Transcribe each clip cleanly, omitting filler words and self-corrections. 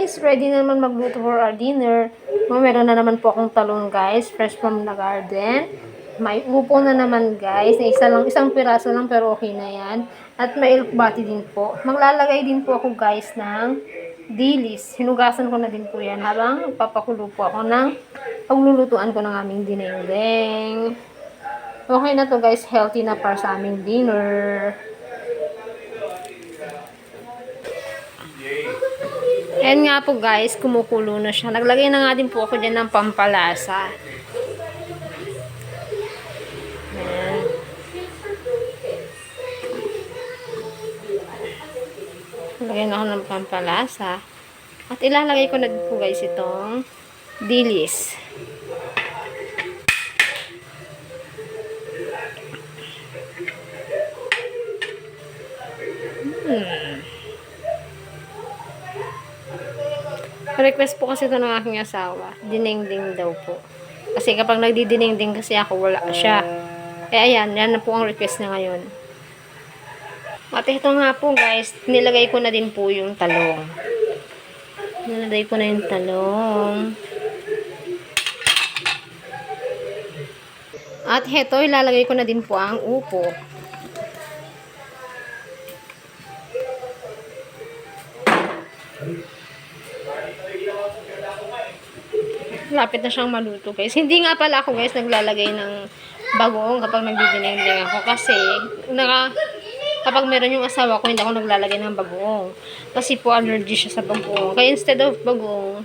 guys, ready na naman magluto for our dinner. Meron na naman po akong talong guys, fresh from the garden. May upo na naman guys, na isang piraso lang pero okay na yan. At may ilkbati din po. Maglalagay din po ako guys ng dilis. Hinugasan ko na din po yan habang papakulo po ako ng paglulutuan ko ng aming dinengdeng. Okay na to guys, healthy na para sa aming dinner. Ayan nga po guys, kumukulo na siya. Naglagay na nga din po ako dyan ng pampalasa. Ayan. Naglagay na ako ng pampalasa. At ilalagay ko na din po guys itong dilis. Request po kasi ito ng aking asawa. Dinengdeng daw po. Kasi kapag nagdidinengdeng kasi ako, wala siya. Ayan, yan na po ang request niya ngayon. At ito nga po guys, nilagay ko na din po yung talong. Nilagay ko na yung talong. At ito, ilalagay ko na din po ang upo. Lapit na siyang maluto guys. Hindi nga pala ako guys naglalagay ng bagoong kapag nagdidinengdeng ako. Kasi kapag meron yung asawa ko, hindi ako naglalagay ng bagoong. Kasi po allergy siya sa bagoong. Kaya instead of bagoong,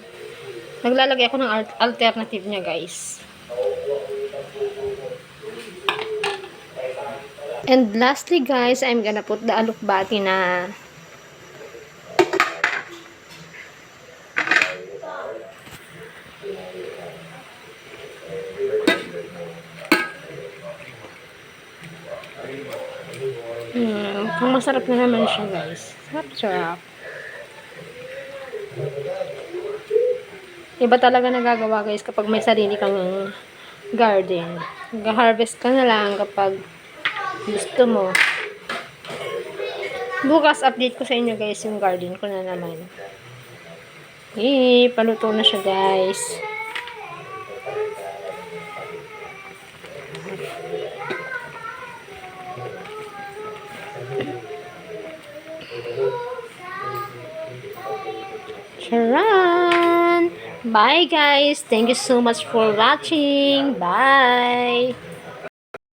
naglalagay ako ng alternative niya guys. And lastly guys, I'm gonna put the alukbati na kung masarap na naman siya guys. Sarap. Iba talaga nagagawa guys kapag may sarili kang garden. Mag-harvest ka na lang kapag gusto mo. Bukas update ko sa inyo guys yung garden ko na naman. Paluto na siya guys. Charan! Bye guys! Thank you so much for watching. Bye!